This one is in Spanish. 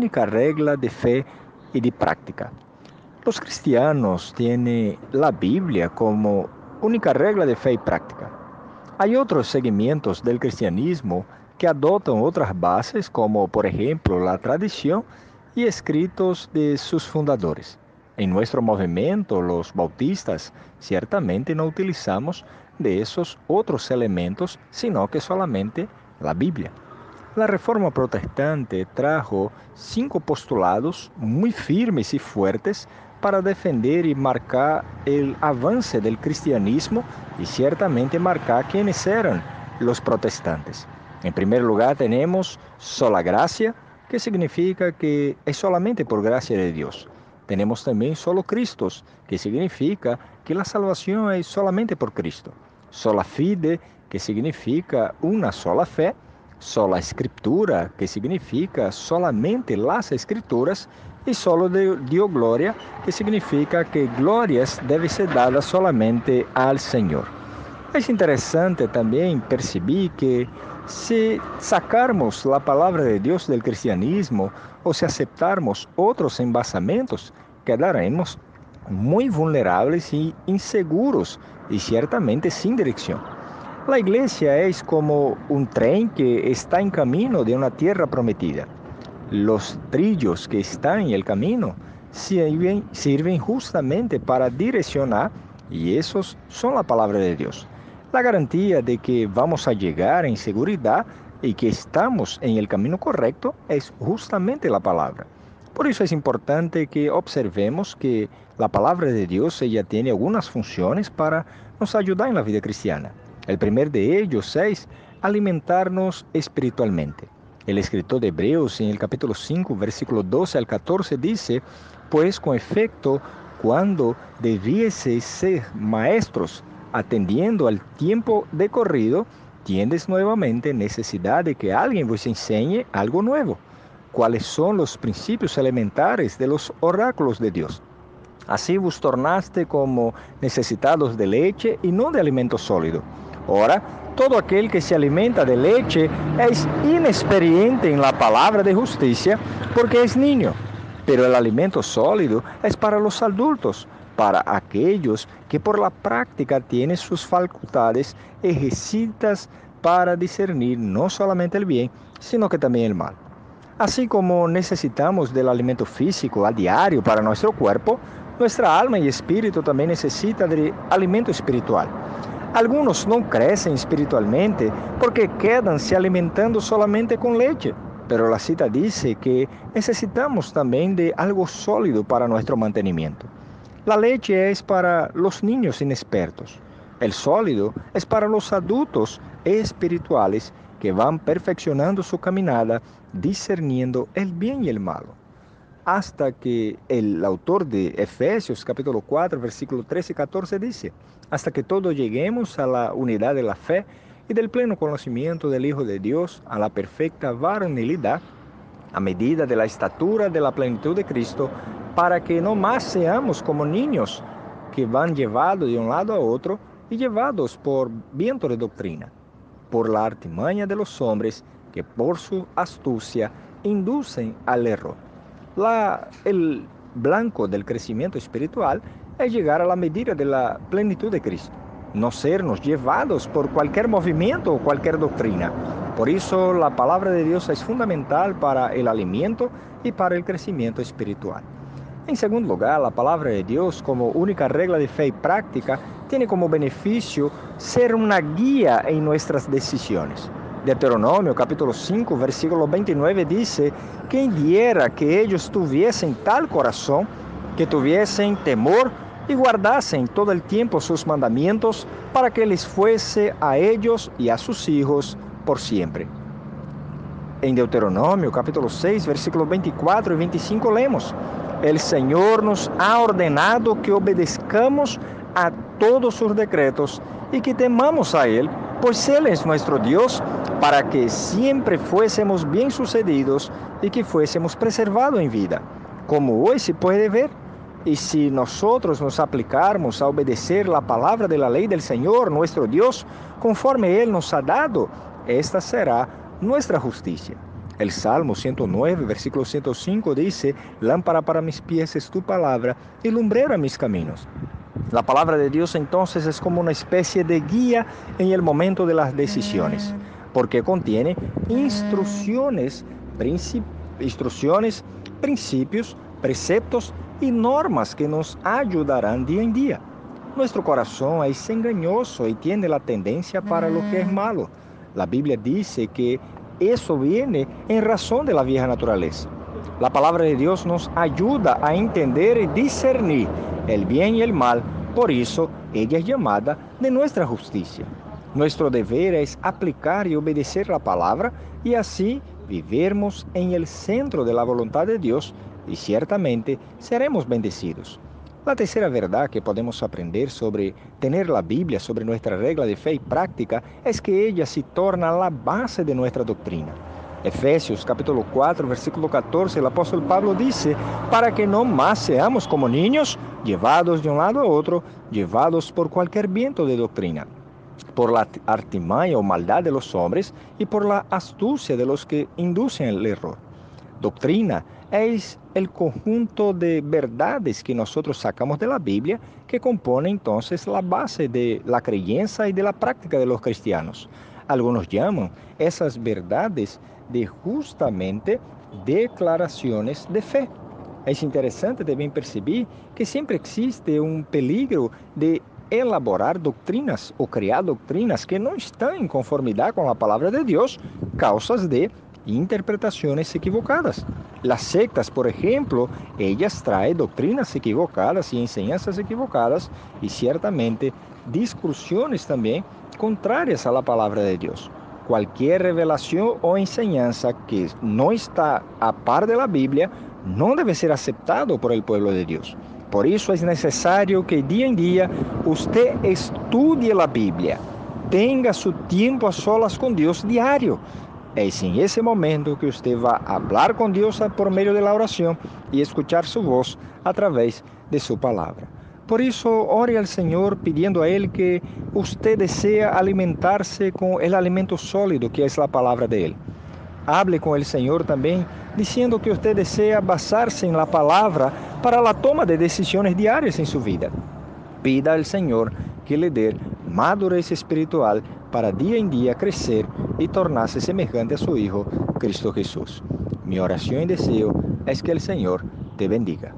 única regla de fe y de práctica. Los cristianos tienen la Biblia como única regla de fe y práctica. Hay otros segmentos del cristianismo que adoptan otras bases, como por ejemplo la tradición y escritos de sus fundadores. En nuestro movimiento, los bautistas, ciertamente no utilizamos de esos otros elementos, sino que solamente la Biblia. La Reforma Protestante trajo 5 postulados muy firmes y fuertes para defender y marcar el avance del cristianismo y ciertamente marcar quiénes eran los protestantes. En primer lugar tenemos sola gracia, que significa que es solamente por gracia de Dios. Tenemos también solo Cristo, que significa que la salvación es solamente por Cristo. Sola fide, que significa una sola fe. Sola escritura, que significa solamente las escrituras, y solo Dio gloria, que significa que glorias deben ser dadas solamente al Señor. Es interesante también percibir que si sacarmos la palabra de Dios del cristianismo o si aceptarmos otros embasamentos, quedaremos muy vulnerables y inseguros y ciertamente sin dirección. La iglesia es como un tren que está en camino de una tierra prometida. Los trillos que están en el camino sirven justamente para direccionar, y esos son la palabra de Dios. La garantía de que vamos a llegar en seguridad y que estamos en el camino correcto es justamente la palabra. Por eso es importante que observemos que la palabra de Dios ella tiene algunas funciones para nos ayudar en la vida cristiana. El primer de ellos es alimentarnos espiritualmente. El escritor de Hebreos en el capítulo 5, versículo 12 al 14 dice, pues con efecto, cuando debieseis ser maestros, atendiendo al tiempo decorrido, tienes nuevamente necesidad de que alguien vos enseñe algo nuevo. ¿Cuáles son los principios elementares de los oráculos de Dios? Así vos tornaste como necesitados de leche y no de alimento sólido. Ahora, todo aquel que se alimenta de leche es inexperiente en la palabra de justicia porque es niño. Pero el alimento sólido es para los adultos, para aquellos que por la práctica tienen sus facultades ejercitadas para discernir no solamente el bien, sino que también el mal. Así como necesitamos del alimento físico a diario para nuestro cuerpo, nuestra alma y espíritu también necesitan de alimento espiritual. Algunos no crecen espiritualmente porque quedan se alimentando solamente con leche, pero la cita dice que necesitamos también de algo sólido para nuestro mantenimiento. La leche es para los niños inexpertos. El sólido es para los adultos espirituales que van perfeccionando su caminada, discerniendo el bien y el malo. Hasta que el autor de Efesios capítulo 4, versículo 13 y 14 dice, hasta que todos lleguemos a la unidad de la fe y del pleno conocimiento del Hijo de Dios, a la perfecta varonilidad, a medida de la estatura de la plenitud de Cristo, para que no más seamos como niños que van llevados de un lado a otro y llevados por viento de doctrina, por la artimaña de los hombres que por su astucia inducen al error. El blanco del crecimiento espiritual es llegar a la medida de la plenitud de Cristo, no sernos llevados por cualquier movimiento o cualquier doctrina. Por eso la palabra de Dios es fundamental para el alimento y para el crecimiento espiritual. En segundo lugar, la palabra de Dios como única regla de fe y práctica tiene como beneficio ser una guía en nuestras decisiones. Deuteronomio capítulo 5, versículo 29 dice, quien diera que ellos tuviesen tal corazón, que tuviesen temor y guardasen todo el tiempo sus mandamientos para que les fuese a ellos y a sus hijos por siempre. En Deuteronomio capítulo 6, versículos 24 y 25 leemos, el Señor nos ha ordenado que obedezcamos a todos sus decretos y que temamos a Él, pues Él es nuestro Dios, para que siempre fuésemos bien sucedidos y que fuésemos preservados en vida, como hoy se puede ver. Y si nosotros nos aplicarmos a obedecer la palabra de la ley del Señor, nuestro Dios, conforme Él nos ha dado, esta será nuestra justicia. El Salmo 109, versículo 105 dice, lámpara para mis pies es tu palabra y lumbrera mis caminos. La palabra de Dios entonces es como una especie de guía en el momento de las decisiones, porque contiene instrucciones, principios, preceptos y normas que nos ayudarán día en día. Nuestro corazón es engañoso y tiene la tendencia para lo que es malo. La Biblia dice que eso viene en razón de la vieja naturaleza. La palabra de Dios nos ayuda a entender y discernir el bien y el mal, por eso ella es llamada de nuestra justicia. Nuestro deber es aplicar y obedecer la palabra y así viviremos en el centro de la voluntad de Dios y ciertamente seremos bendecidos. La tercera verdad que podemos aprender sobre tener la Biblia, sobre nuestra regla de fe y práctica, es que ella se torna la base de nuestra doctrina. Efesios capítulo 4, versículo 14, el apóstol Pablo dice, para que no más seamos como niños, llevados de un lado a otro, llevados por cualquier viento de doctrina, por la artimaña o maldad de los hombres y por la astucia de los que inducen el error. Doctrina es el conjunto de verdades que nosotros sacamos de la Biblia que compone entonces la base de la creencia y de la práctica de los cristianos. Algunos llaman esas verdades de justamente declaraciones de fe. Es interesante también percibir que siempre existe un peligro de elaborar doctrinas o crear doctrinas que no están en conformidad con la palabra de Dios, causas de interpretaciones equivocadas. Las sectas, por ejemplo, ellas traen doctrinas equivocadas y enseñanzas equivocadas y ciertamente discusiones también contrarias a la palabra de Dios. Cualquier revelación o enseñanza que no está a par de la Biblia no debe ser aceptado por el pueblo de Dios. Por eso es necesario que día en día usted estudie la Biblia, tenga su tiempo a solas con Dios diario. Es en ese momento que usted va a hablar con Dios por medio de la oración y escuchar su voz a través de su palabra. Por eso, ore al Señor pidiendo a Él que usted desea alimentarse con el alimento sólido que es la palabra de Él. Hable con el Señor también, diciendo que usted desea basarse en la palabra para la toma de decisiones diarias en su vida. Pida al Señor que le dé madurez espiritual para día en día crecer y tornarse semejante a su Hijo, Cristo Jesús. Mi oración y deseo es que el Señor te bendiga.